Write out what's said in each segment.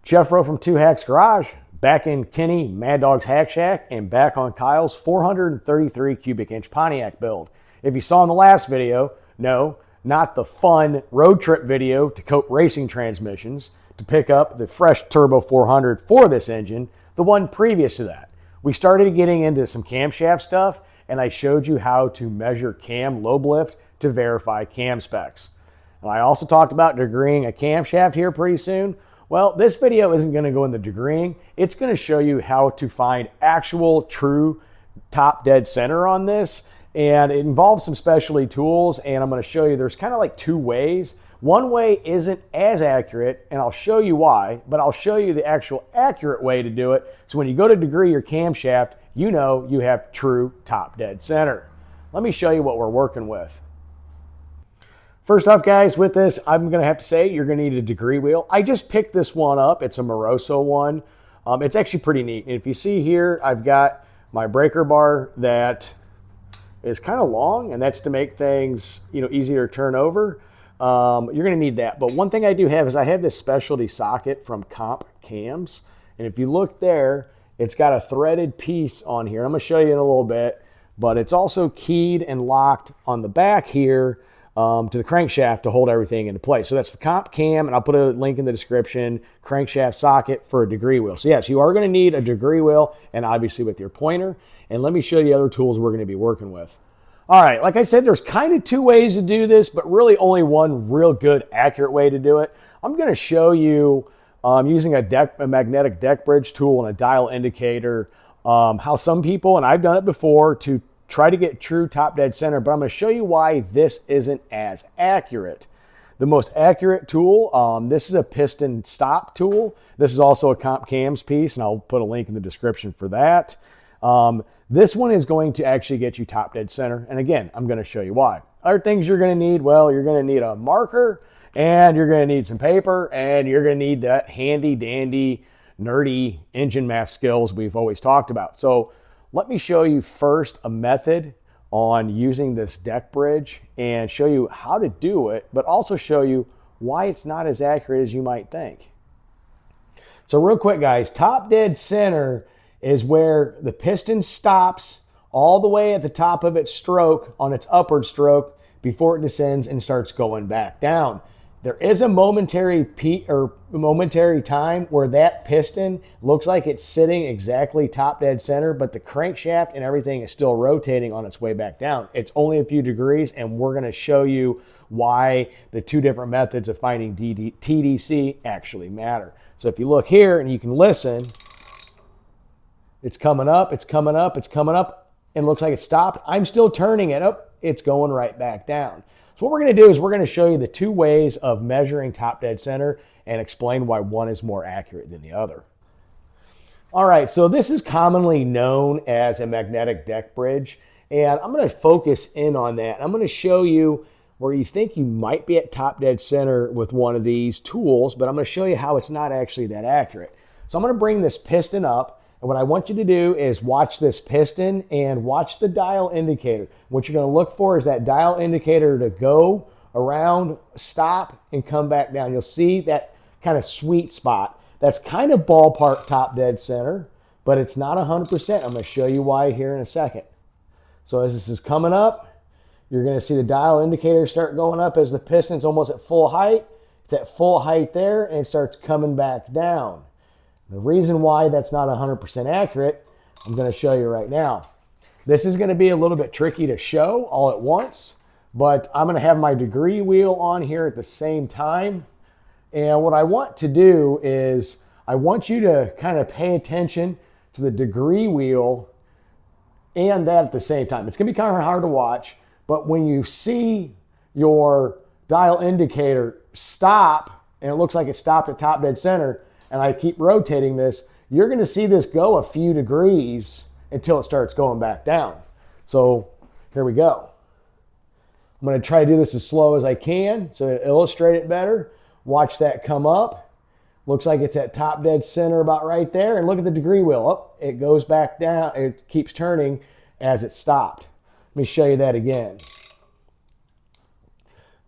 Jeff Rowe from Two Hacks Garage, back in Kenny Mad Dog's Hack Shack, and back on Kyle's 433 cubic inch Pontiac build. If you saw in the last video, no, not the fun road trip video to Cope Racing Transmissions, to pick up the fresh Turbo 400 for this engine, the one previous to that. We started getting into some camshaft stuff, and I showed you how to measure cam lobe lift to verify cam specs. And I also talked about degreeing a camshaft here pretty soon. Well, this video isn't going to go into degreeing. It's going to show you how to find actual true top dead center on this. And it involves some specialty tools. And I'm going to show you there's kind of like two ways. One way isn't as accurate, and I'll show you why, but I'll show you the actual accurate way to do it. So when you go to degree your camshaft, you know you have true top dead center. Let me show you what we're working with. First off, guys, with this, I'm going to have to say you're going to need a degree wheel. I just picked this one up. It's a Moroso one. It's actually pretty neat. And if you see here, I've got my breaker bar that is kind of long, and that's to make things, easier to turn over. You're going to need that. But one thing I do have is I have this specialty socket from Comp Cams. And if you look there, it's got a threaded piece on here. I'm going to show you in a little bit. But it's also keyed and locked on the back here to the crankshaft to hold everything into place. So that's the Comp Cam, and I'll put a link in the description, crankshaft socket for a degree wheel. So yes, you are going to need a degree wheel, and obviously with your pointer. And let me show you the other tools we're going to be working with. All right, like I said, there's kind of two ways to do this, but really only one real good, accurate way to do it. I'm going to show you using a magnetic deck bridge tool and a dial indicator, how some people, and I've done it before, to try to get true top dead center, but I'm going to show you why this isn't as accurate. The most accurate tool, this is a piston stop tool. This is also a Comp Cams piece, and I'll put a link in the description for that. This one is going to actually get you top dead center, and again, I'm going to show you why. Other things you're going to need, well, you're going to need a marker, and you're going to need some paper, and you're going to need that handy dandy nerdy engine math skills we've always talked about. So let me show you first a method on using this deck bridge and show you how to do it, but also show you why it's not as accurate as you might think. So real quick, guys, top dead center is where the piston stops all the way at the top of its stroke on its upward stroke before it descends and starts going back down. There is a momentary time where that piston looks like it's sitting exactly top dead center, but the crankshaft and everything is still rotating on its way back down. It's only a few degrees, and we're going to show you why the two different methods of finding TDC actually matter. So if you look here and you can listen, it's coming up, it's coming up, it's coming up, and it looks like it's stopped. I'm still turning it up. It's going right back down. So what we're going to do is we're going to show you the two ways of measuring top dead center and explain why one is more accurate than the other. All right, so this is commonly known as a magnetic deck bridge, and I'm going to focus in on that. I'm going to show you where you think you might be at top dead center with one of these tools, but I'm going to show you how it's not actually that accurate. So I'm going to bring this piston up. And what I want you to do is watch this piston and watch the dial indicator. What you're going to look for is that dial indicator to go around, stop, and come back down. You'll see that kind of sweet spot. That's kind of ballpark top dead center, but it's not 100%. I'm going to show you why here in a second. So as this is coming up, you're going to see the dial indicator start going up as the piston's almost at full height. It's at full height there, and it starts coming back down. The reason why that's not 100% accurate, I'm going to show you right now. This is going to be a little bit tricky to show all at once, but I'm going to have my degree wheel on here at the same time. And what I want to do is I want you to kind of pay attention to the degree wheel and that at the same time. It's going to be kind of hard to watch, but when you see your dial indicator stop, and it looks like it stopped at top dead center, and I keep rotating this, you're going to see this go a few degrees until it starts going back down. So here we go. I'm going to try to do this as slow as I can so to illustrate it better. Watch that come up. Looks like it's at top dead center about right there. And look at the degree wheel. Oh, it goes back down. It keeps turning as it stopped. Let me show you that again.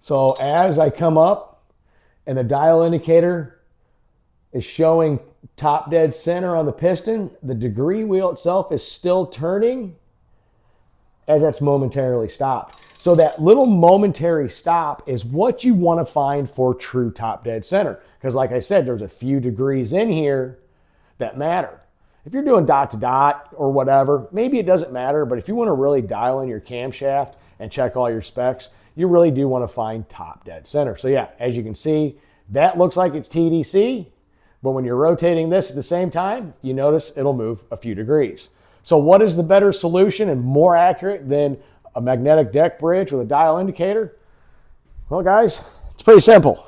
So as I come up and the dial indicator is showing top dead center on the piston. The degree wheel itself is still turning as that's momentarily stopped. So that little momentary stop is what you want to find for true top dead center. Because like I said, there's a few degrees in here that matter. If you're doing dot to dot or whatever, maybe it doesn't matter, but if you want to really dial in your camshaft and check all your specs, you really do want to find top dead center. So yeah, as you can see, that looks like it's TDC, but when you're rotating this at the same time, you notice it'll move a few degrees. So what is the better solution and more accurate than a magnetic deck bridge with a dial indicator? Well, guys, it's pretty simple.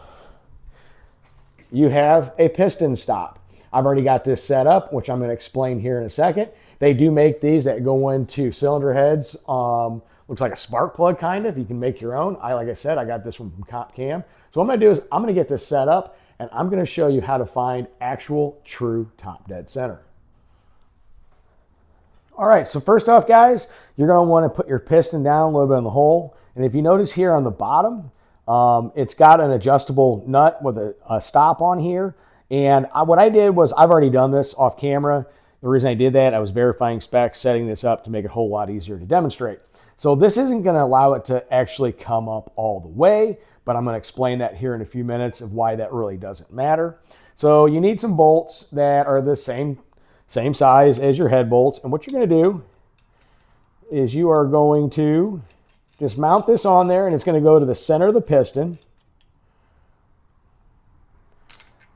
You have a piston stop. I've already got this set up, which I'm going to explain here in a second. They do make these that go into cylinder heads. Looks like a spark plug kind of. You can make your own. Like I said, I got this one from CompCam. So what I'm going to do is I'm going to get this set up, and I'm going to show you how to find actual true top dead center. All right, so first off, guys, you're going to want to put your piston down a little bit in the hole. And if you notice here on the bottom, it's got an adjustable nut with a stop on here. And what I did was, I've already done this off camera. The reason I did that, I was verifying specs, setting this up to make it a whole lot easier to demonstrate. So this isn't going to allow it to actually come up all the way, but I'm going to explain that here in a few minutes of why that really doesn't matter. So you need some bolts that are the same size as your head bolts. And what you're going to do is you are going to just mount this on there, and it's going to go to the center of the piston.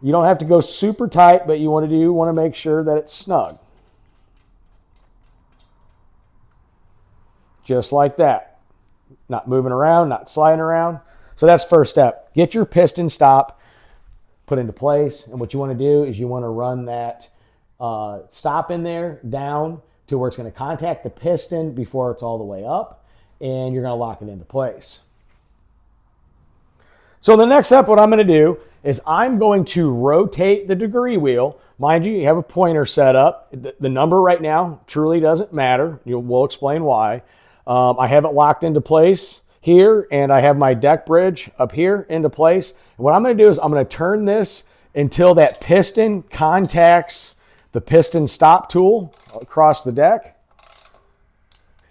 You don't have to go super tight, but you want to make sure that it's snug. Just like that. Not moving around, not sliding around. So that's first step. Get your piston stop put into place. And what you want to do is you want to run that stop in there down to where it's going to contact the piston before it's all the way up. And you're going to lock it into place. So the next step, what I'm going to do is I'm going to rotate the degree wheel. Mind you, you have a pointer set up. The number right now truly doesn't matter. We'll explain why. I have it locked into place here, and I have my deck bridge up here into place. And what I'm going to do is I'm going to turn this until that piston contacts the piston stop tool across the deck.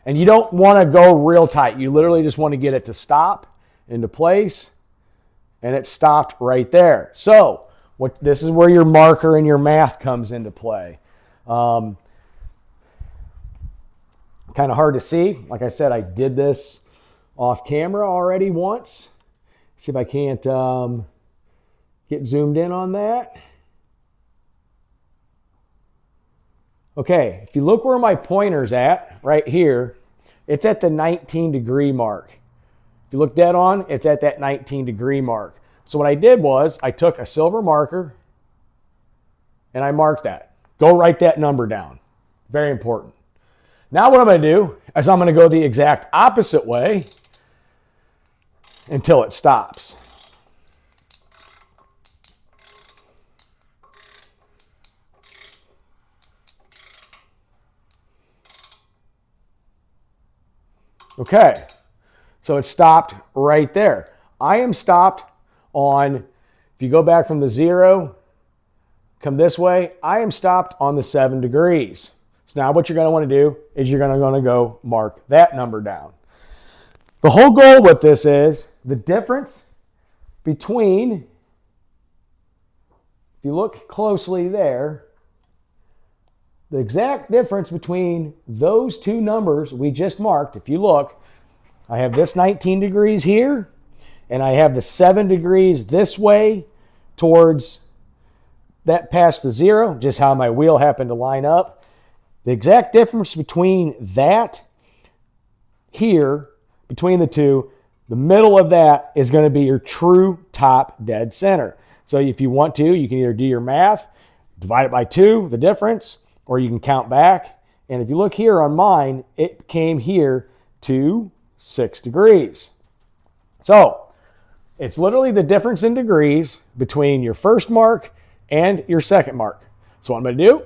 And you don't want to go real tight. You literally just want to get it to stop into place. And it stopped right there. So this is where your marker and your math comes into play. Kind of hard to see. Like I said, I did this off camera already once. See if I can't get zoomed in on that. Okay, if you look where my pointer's at, right here, it's at the 19 degree mark. If you look dead on, it's at that 19 degree mark. So what I did was I took a silver marker and I marked that. Go write that number down. Very important. Now what I'm going to do is I'm going to go the exact opposite way until it stops. Okay. So it stopped right there. I am stopped on, if you go back from the 0, come this way, I am stopped on the 7 degrees. So now what you're going to want to do is you're going to go mark that number down. The whole goal with this is the difference between, if you look closely there, the exact difference between those two numbers we just marked, if you look, I have this 19 degrees here, and I have the 7 degrees this way towards that past the 0, just how my wheel happened to line up. The exact difference between that here, between the two, the middle of that is going to be your true top dead center. So if you want to, you can either do your math, divide it by 2, the difference, or you can count back. And if you look here on mine, it came here to 6 degrees. So it's literally the difference in degrees between your first mark and your second mark. So what I'm going to do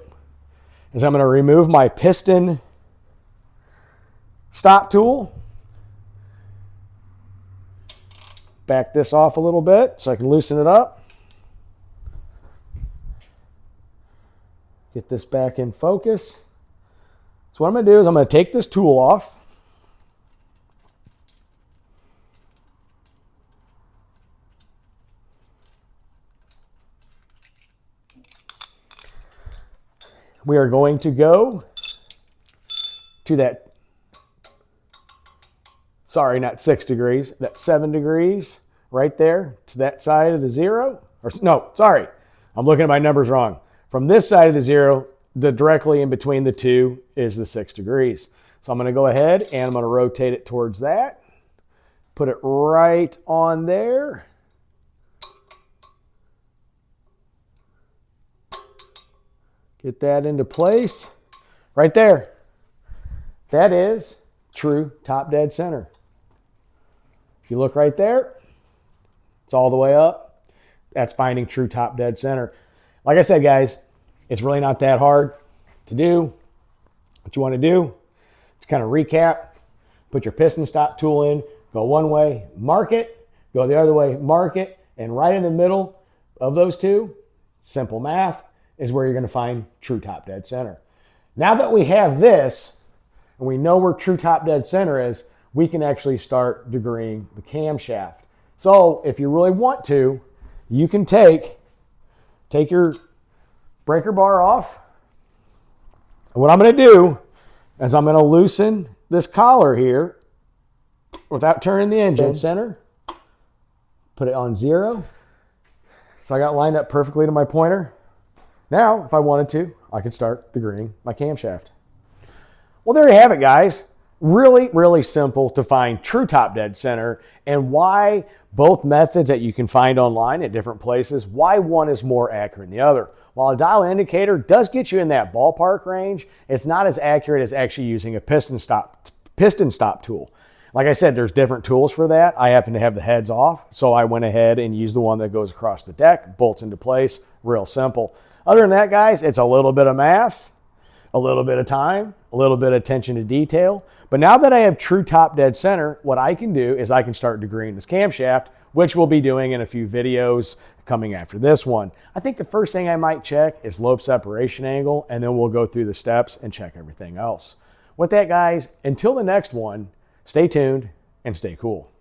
is I'm going to remove my piston stop tool. Back this off a little bit so I can loosen it up. Get this back in focus. So what I'm going to do is I'm going to take this tool off. We are going to go to that, sorry, not 6 degrees, that 7 degrees right there to that side of the 0. Or no, sorry, I'm looking at my numbers wrong. From this side of the 0, directly in between the 2 is the 6 degrees. So I'm going to go ahead and I'm going to rotate it towards that. Put it right on there. Get that into place. Right there. That is true top dead center. If you look right there, it's all the way up. That's finding true top dead center. Like I said, guys, it's really not that hard to do. What you want to do is kind of recap, put your piston stop tool in, go one way, mark it, go the other way, mark it, and right in the middle of those two, simple math, is where you're going to find true top dead center. Now that we have this, and we know where true top dead center is, we can actually start degreeing the camshaft. So if you really want to, you can take your breaker bar off. And what I'm going to do is I'm going to loosen this collar here without turning the engine center. Put it on 0. So I got lined up perfectly to my pointer. Now, if I wanted to, I could start degreeing my camshaft. Well, there you have it, guys. Really, really simple to find true top dead center, and why both methods that you can find online at different places, why one is more accurate than the other. While a dial indicator does get you in that ballpark range, it's not as accurate as actually using a piston stop tool. Like I said, there's different tools for that. I happen to have the heads off, so I went ahead and used the one that goes across the deck, bolts into place, real simple. Other than that, guys, it's a little bit of math, a little bit of time, a little bit of attention to detail. But now that I have true top dead center, what I can do is I can start degreeing this camshaft, which we'll be doing in a few videos coming after this one. I think the first thing I might check is lobe separation angle, and then we'll go through the steps and check everything else. With that, guys, until the next one, stay tuned and stay cool.